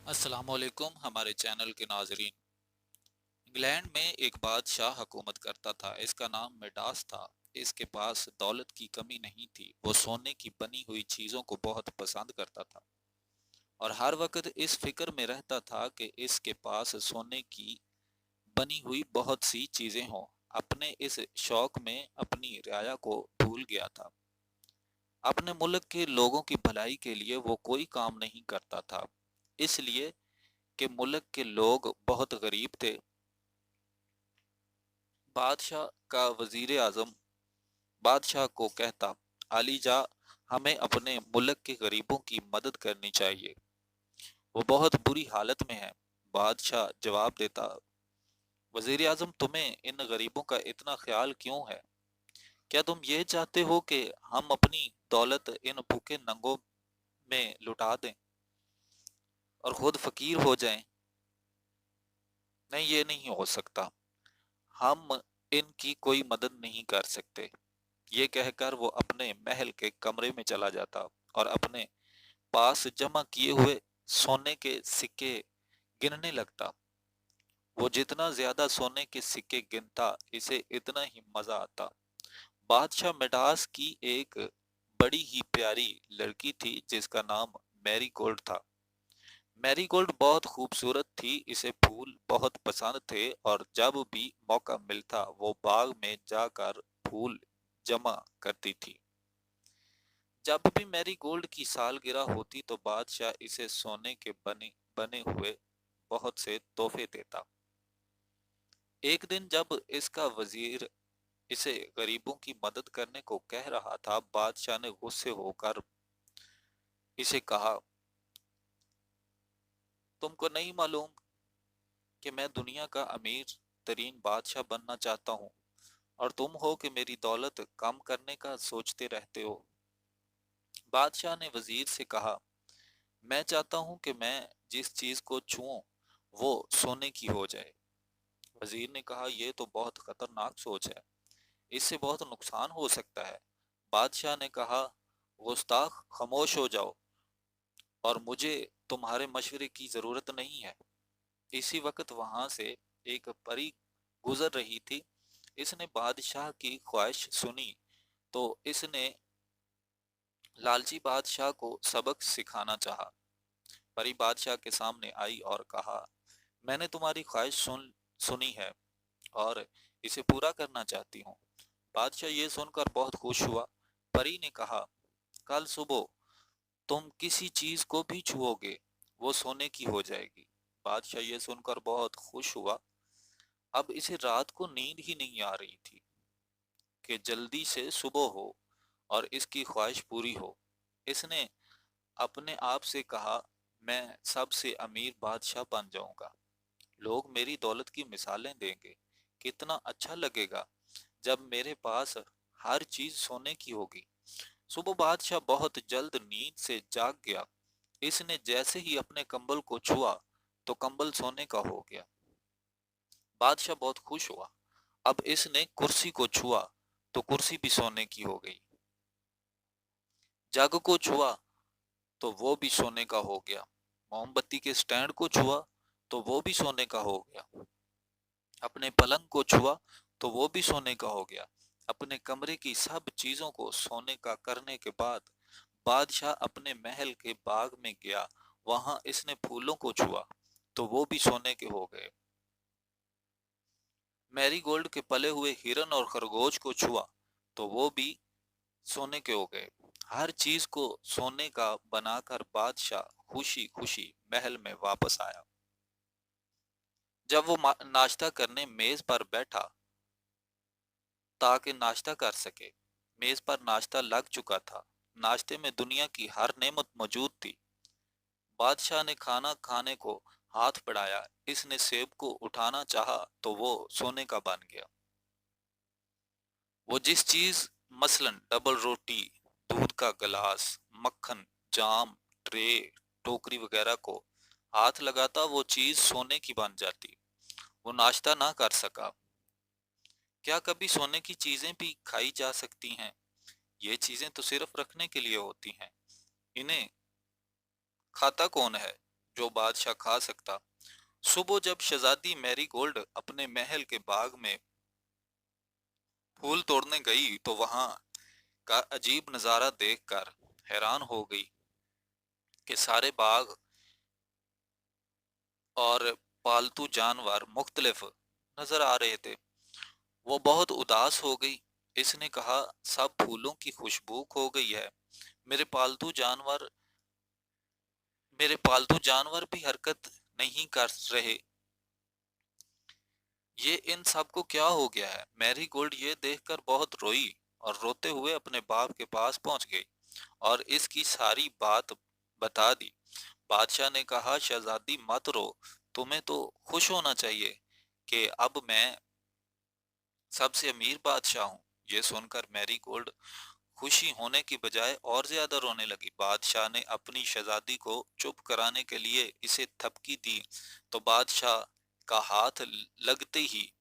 السلام علیکم ہمارے چینل کے ناظرین۔ انگلینڈ میں ایک بادشاہ حکومت کرتا تھا، اس کا نام میڈاس تھا۔ اس کے پاس دولت کی کمی نہیں تھی، وہ سونے کی بنی ہوئی چیزوں کو بہت پسند کرتا تھا اور ہر وقت اس فکر میں رہتا تھا کہ اس کے پاس سونے کی بنی ہوئی بہت سی چیزیں ہوں۔ اپنے اس شوق میں اپنی رعایا کو بھول گیا تھا۔ اپنے ملک کے لوگوں کی بھلائی کے لیے وہ کوئی کام نہیں کرتا تھا، اس لیے کہ ملک کے لوگ بہت غریب تھے۔ بادشاہ کا وزیر اعظم بادشاہ کو کہتا، علی جا، ہمیں اپنے ملک کے غریبوں کی مدد کرنی چاہیے، وہ بہت بری حالت میں ہیں۔ بادشاہ جواب دیتا، وزیر اعظم، تمہیں ان غریبوں کا اتنا خیال کیوں ہے؟ کیا تم یہ چاہتے ہو کہ ہم اپنی دولت ان بھوکے ننگوں میں لٹا دیں اور خود فقیر ہو جائیں؟ نہیں، یہ نہیں ہو سکتا، ہم ان کی کوئی مدد نہیں کر سکتے۔ یہ کہہ کر وہ اپنے محل کے کمرے میں چلا جاتا اور اپنے پاس جمع کیے ہوئے سونے کے سکے گننے لگتا۔ وہ جتنا زیادہ سونے کے سکے گنتا، اسے اتنا ہی مزہ آتا۔ بادشاہ میڈاس کی ایک بڑی ہی پیاری لڑکی تھی جس کا نام میری گولڈ تھا۔ میری گولڈ بہت خوبصورت تھی، اسے پھول بہت پسند تھے اور جب بھی موقع ملتا وہ باغ میں جا کر پھول جمع کرتی تھی۔ جب بھی میری گولڈ کی سالگرہ ہوتی تو بادشاہ اسے سونے کے بنے ہوئے بہت سے تحفے دیتا۔ ایک دن جب اس کا وزیر اسے غریبوں کی مدد کرنے کو کہہ رہا تھا، بادشاہ نے غصے ہو کر اسے کہا، تم کو نہیں معلوم کہ میں دنیا کا امیر ترین بادشاہ بننا چاہتا ہوں اور تم ہو کہ میری دولت کم کرنے کا سوچتے رہتے ہو؟ بادشاہ نے وزیر سے کہا، میں چاہتا ہوں کہ میں جس چیز کو چھوؤں وہ سونے کی ہو جائے۔ وزیر نے کہا، یہ تو بہت خطرناک سوچ ہے، اس سے بہت نقصان ہو سکتا ہے۔ بادشاہ نے کہا، گستاخ، خاموش ہو جاؤ اور مجھے تمہارے مشورے کی ضرورت نہیں ہے۔ اسی وقت وہاں سے ایک پری گزر رہی تھی، اس نے بادشاہ کی خواہش سنی تو اس نے لالچی بادشاہ کو سبق سکھانا چاہا۔ پری بادشاہ کے سامنے آئی اور کہا، میں نے تمہاری خواہش سنی ہے اور اسے پورا کرنا چاہتی ہوں۔ بادشاہ یہ سن کر بہت خوش ہوا۔ پری نے کہا، کل صبح تم کسی چیز کو بھی چھوؤ گے وہ سونے کی ہو جائے گی۔ بادشاہ یہ سن کر بہت خوش ہوا۔ اب اسے رات کو نیند ہی نہیں آ رہی تھی کہ جلدی سے صبح ہو اور اس کی خواہش پوری ہو۔ اس نے اپنے آپ سے کہا، میں سب سے امیر بادشاہ بن جاؤں گا، لوگ میری دولت کی مثالیں دیں گے، کتنا اچھا لگے گا جب میرے پاس ہر چیز سونے کی ہوگی۔ صبح بادشاہ بہت جلد نیند سے جاگ گیا۔ اس نے جیسے ہی اپنے کمبل کو چھوا تو کمبل سونے کا ہو گیا۔ بادشاہ بہت خوش ہوا۔ اب اس نے کرسی کو چھوا تو کرسی بھی سونے کی ہو گئی۔ جگ کو چھوا تو وہ بھی سونے کا ہو گیا۔ موم بتی کے سٹینڈ کو چھوا تو وہ بھی سونے کا ہو گیا۔ اپنے پلنگ کو چھوا تو وہ بھی سونے کا ہو گیا۔ اپنے کمرے کی سب چیزوں کو سونے کا کرنے کے بعد بادشاہ اپنے محل کے باغ میں گیا، وہاں اس نے پھولوں کو چھوا تو وہ بھی سونے کے ہو گئے۔ میری گولڈ کے پلے ہوئے ہرن اور خرگوش کو چھوا تو وہ بھی سونے کے ہو گئے۔ ہر چیز کو سونے کا بنا کر بادشاہ خوشی خوشی محل میں واپس آیا۔ جب وہ ناشتہ کرنے میز پر بیٹھا تاکہ ناشتہ کر سکے، میز پر ناشتہ لگ چکا تھا۔ ناشتے میں دنیا کی ہر نعمت موجود تھی۔ بادشاہ نے کھانا کھانے کو ہاتھ بڑھایا، اس نے سیب کو اٹھانا چاہا تو وہ سونے کا بن گیا۔ وہ جس چیز مثلاً ڈبل روٹی، دودھ کا گلاس، مکھن، جام، ٹرے، ٹوکری وغیرہ کو ہاتھ لگاتا وہ چیز سونے کی بن جاتی۔ وہ ناشتہ نہ کر سکا۔ کیا کبھی سونے کی چیزیں بھی کھائی جا سکتی ہیں؟ یہ چیزیں تو صرف رکھنے کے لیے ہوتی ہیں، انہیں کھاتا کون ہے؟ جو بادشاہ کھا سکتا۔ صبح جب شہزادی میری گولڈ اپنے محل کے باغ میں پھول توڑنے گئی تو وہاں کا عجیب نظارہ دیکھ کر حیران ہو گئی کہ سارے باغ اور پالتو جانور مختلف نظر آ رہے تھے۔ وہ بہت اداس ہو گئی۔ اس نے کہا سب پھولوں کی خوشبو کھو گئی ہے، میرے پالتو جانور میرے پالتو جانور بھی حرکت نہیں کر رہے، یہ ان سب کو کیا ہو گیا ہے؟ میری گولڈ یہ دیکھ کر بہت روئی اور روتے ہوئے اپنے باپ کے پاس پہنچ گئی اور اس کی ساری بات بتا دی۔ بادشاہ نے کہا شہزادی مت رو، تمہیں تو خوش ہونا چاہیے کہ اب میں سب سے امیر بادشاہ ہوں۔ یہ سن کر میری گولڈ خوشی ہونے کی بجائے اور زیادہ رونے لگی۔ بادشاہ نے اپنی شہزادی کو چپ کرانے کے لیے اسے تھپکی دی تو بادشاہ کا ہاتھ لگتے ہی